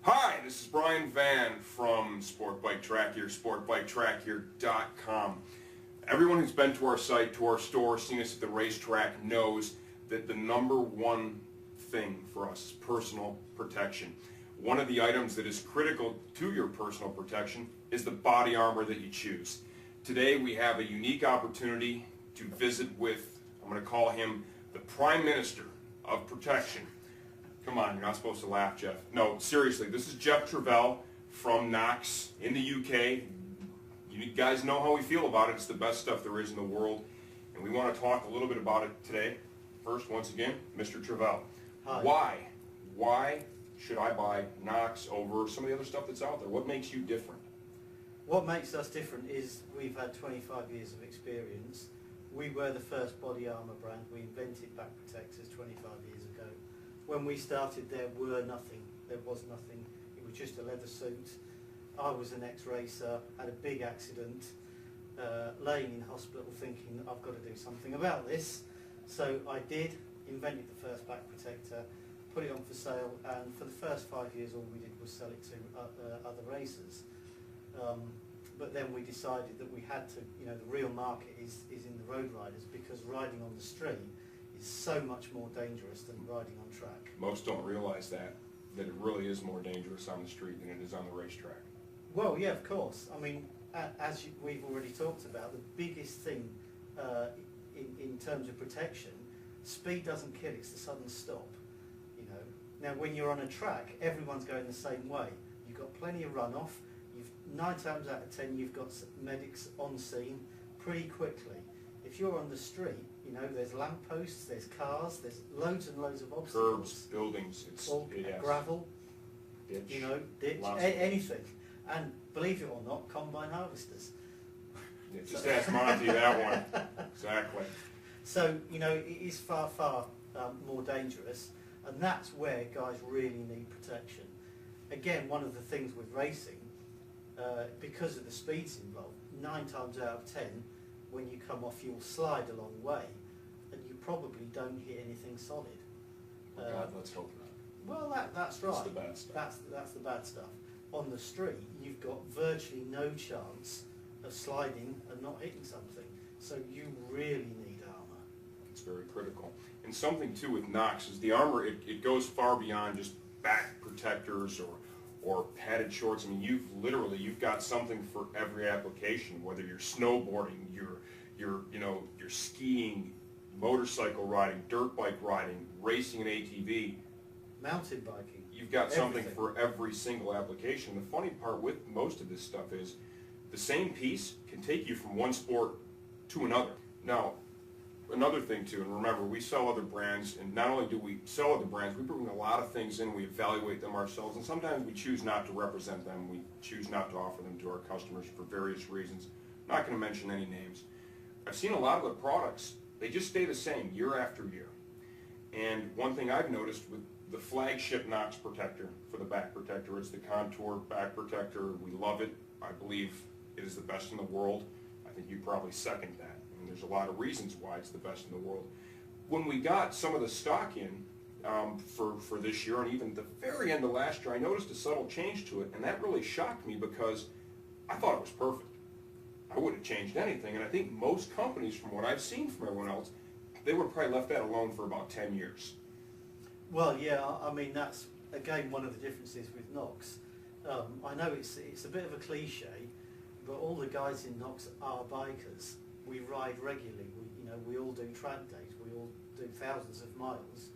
Hi, this is Brian Van from Sport Bike Track Gear, sportbiketrackgear.com. Everyone who's been to our site, to our store, seen us at the racetrack knows that the number one thing for us is personal protection. One of the items that is critical to your personal protection is the body armor that you choose. Today we have a unique opportunity to visit with, I'm going to call him the Prime Minister of Protection. Come on, you're not supposed to laugh, Jeff. No, seriously, this is Jeff Travell from Knox in the UK. You guys know how we feel about it. It's the best stuff there is in the world. And we want to talk a little bit about it today. First, once again, Mr. Travell. Hi. Why should I buy Knox over some of the other stuff that's out there? What makes you different? What makes us different is we've had 25 years of experience. We were the first body armour brand. We invented back protectors 25 years ago. When we started, there was nothing. It was just a leather suit. I was an ex-racer, had a big accident, laying in hospital thinking that I've got to do something about this. So I did, invented the first back protector, put it on for sale, and for the first 5 years all we did was sell it to other racers. But then we decided that we had to, the real market is in the road riders, because riding on the street is so much more dangerous than riding on track. Most don't realize that it really is more dangerous on the street than it is on the racetrack. Well, yeah, of course. I mean, we've already talked about, the biggest thing in terms of protection, speed doesn't kill, it's the sudden stop. Now when you're on a track, everyone's going the same way. You've got plenty of runoff. 9 times out of 10 you've got medics on scene pretty quickly. If you're on the street, there's lampposts, there's cars, there's loads and loads of obstacles. Curbs, buildings, gravel, ditch, ditch, anything. And believe it or not, combine harvesters. Yeah, just ask Monty that one. Exactly. So, it is far, far more dangerous, and that's where guys really need protection. Again, one of the things with racing, because of the speeds involved, 9 times out of 10, when you come off, you'll slide a long way, and you probably don't hit anything solid. God, let's hope not. Well, that's right. That's the bad stuff. That's the bad stuff. On the street, you've got virtually no chance of sliding and not hitting something. So you really need armour. It's very critical. And something too with Knox is the armor. It goes far beyond just back protectors or padded shorts. I mean, you've got something for every application. Whether you're snowboarding, you're skiing, motorcycle riding, dirt bike riding, racing an ATV, mountain biking. You've got something for every single application. The funny part with most of this stuff is the same piece can take you from one sport to another. Now, another thing too, and remember, we sell other brands, and not only do we sell other brands, we bring a lot of things in, we evaluate them ourselves, and sometimes we choose not to represent them. We choose not to offer them to our customers for various reasons. I'm not going to mention any names. I've seen a lot of the products, they just stay the same year after year. And one thing I've noticed with the flagship Knox protector for the back protector, it's the Contour back protector. We love it. I believe it is the best in the world. I think you probably second that. And there's a lot of reasons why it's the best in the world. When we got some of the stock in for this year, and even the very end of last year, I noticed a subtle change to it, and that really shocked me because I thought it was perfect. I wouldn't have changed anything, and I think most companies, from what I've seen from everyone else, they would have probably left that alone for about 10 years. Well, yeah, I mean, that's, again, one of the differences with Knox. I know it's a bit of a cliche, but all the guys in Knox are bikers. We ride regularly. We all do track days. We all do thousands of miles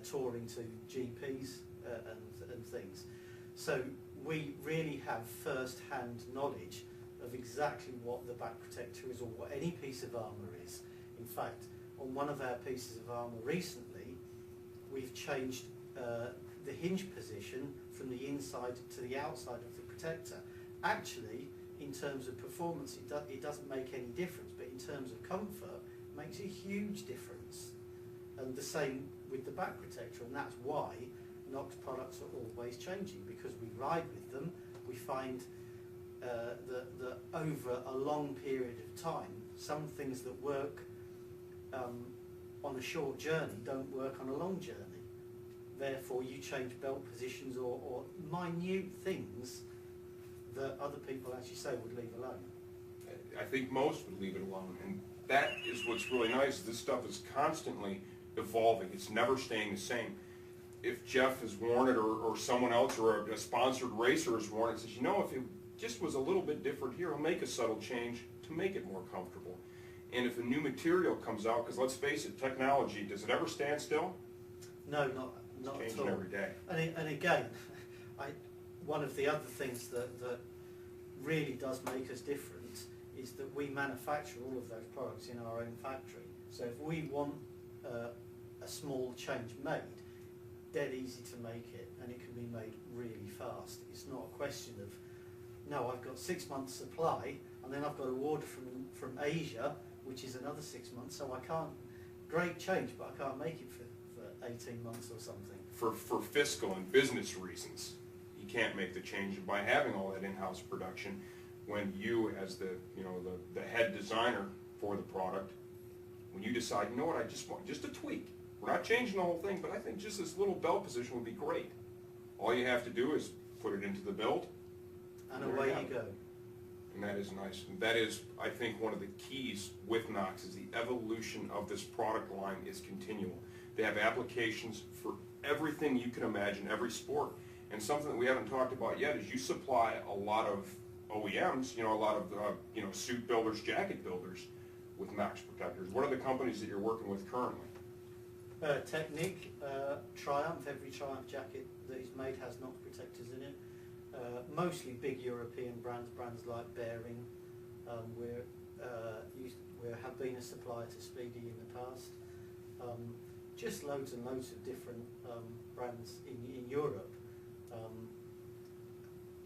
touring to GPs and things. So we really have first-hand knowledge of exactly what the back protector is, or what any piece of armour is. In fact, on one of our pieces of armour recently, we've changed the hinge position from the inside to the outside of the protector. Actually, in terms of performance, it doesn't make any difference, but in terms of comfort, it makes a huge difference. And the same with the back protector, and that's why Knox products are always changing, because we ride with them. We find that over a long period of time, some things that work on a short journey don't work on a long journey. therefore you change belt positions or minute things that other people actually say would leave alone. I think most would leave it alone, and that is what's really nice. This stuff is constantly evolving. It's never staying the same. If Jeff has worn it, or someone else, or a sponsored racer has worn it, says, you know, if it just was a little bit different here, I'll make a subtle change to make it more comfortable. And if a new material comes out, because let's face it, technology, does it ever stand still? No, not It's at changing all. every day. And again, one of the other things that really does make us different is that we manufacture all of those products in our own factory. So if we want a small change made, dead easy to make it, and it can be made really fast. It's not a question of, no, I've got 6 months supply, and then I've got to order from Asia, which is another 6 months, so I can't, great change, but I can't make it for 18 months or something. For fiscal and business reasons, you can't make the change by having all that in-house production when you, as the head designer for the product, when you decide, you know what, I just want just a tweak. We're not changing the whole thing, but I think just this little belt position would be great. All you have to do is put it into the build, And there away you you go. and that is nice. And that is, I think, one of the keys with Knox is the evolution of this product line is continual. They have applications for everything you can imagine, every sport. And something that we haven't talked about yet is you supply a lot of OEMs, a lot of suit builders, jacket builders with Knox protectors. What are the companies that you're working with currently? Technique, Triumph, every Triumph jacket that is made has Knox protectors in it. Mostly big European brands like Bearing. We have been a supplier to Speedy in the past. Just loads and loads of different brands in Europe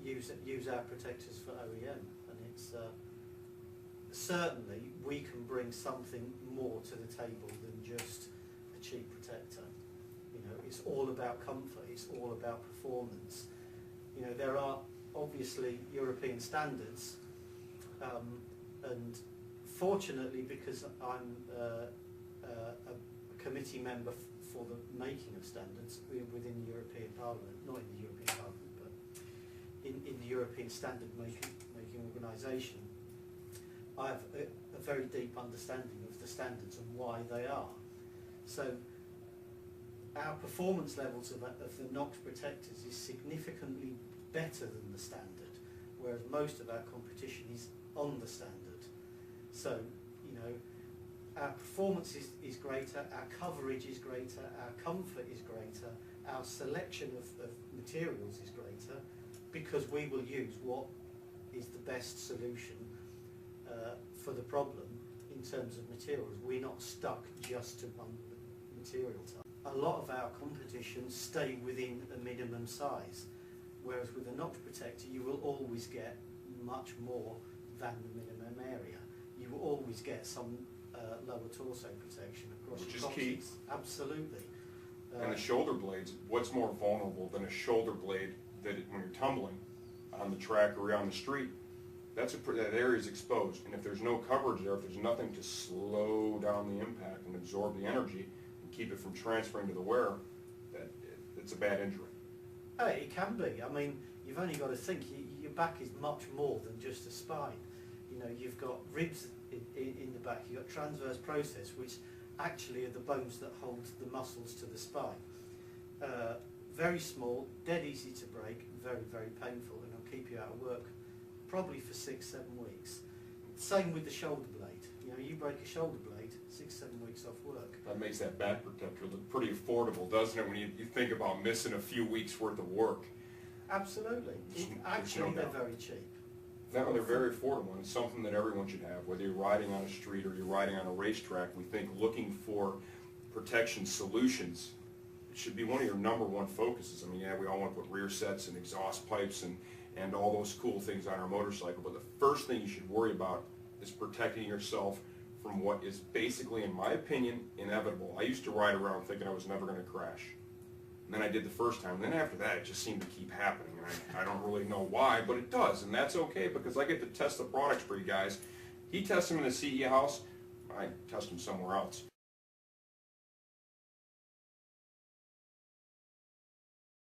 use our protectors for OEM, and it's certainly we can bring something more to the table than just a cheap protector. It's all about comfort, it's all about performance. There are obviously European standards, and fortunately, because I'm a committee member for the making of standards within the European Parliament, not in the European Parliament, but in the European standard making organisation, I have a very deep understanding of the standards and why they are. So our performance levels of the Knox protectors is significantly better than the standard, whereas most of our competition is on the standard. So, our performance is greater, our coverage is greater, our comfort is greater, our selection of materials is greater, because we will use what is the best solution for the problem in terms of materials. We're not stuck just to one material type. A lot of our competitions stay within a minimum size, whereas with a Knox protector you will always get much more than the minimum area. You will always get some lower torso protection across Which the is coccyx. key. Absolutely. And the shoulder blades, what's more vulnerable than a shoulder blade that when you're tumbling on the track or on the street, that area is exposed. And if there's no coverage there, if there's nothing to slow down the impact and absorb the energy and keep it from transferring to the wearer, it's a bad injury. Oh, it can be. I mean, you've only got to think, your back is much more than just a spine. You've got ribs in the back, you've got transverse process, which actually are the bones that hold the muscles to the spine. Very small, dead easy to break, very, very painful, and it'll keep you out of work probably for 6-7 weeks. Same with the shoulder blade. You break a shoulder blade, 6-7 weeks off work. That makes that back protector look pretty affordable, doesn't it, when you think about missing a few weeks worth of work? Absolutely. Actually, they're very cheap. No, they're very affordable, and it's something that everyone should have. Whether you're riding on a street or you're riding on a racetrack, we think looking for protection solutions should be one of your #1 focuses. I mean, yeah, we all want to put rear sets and exhaust pipes and all those cool things on our motorcycle, but the first thing you should worry about is protecting yourself from what is basically, in my opinion, inevitable. I used to ride around thinking I was never going to crash. And then I did the first time. And then after that, it just seemed to keep happening. And I don't really know why, but it does. And that's okay, because I get to test the products for you guys. He tests them in the CE house. I test them somewhere else.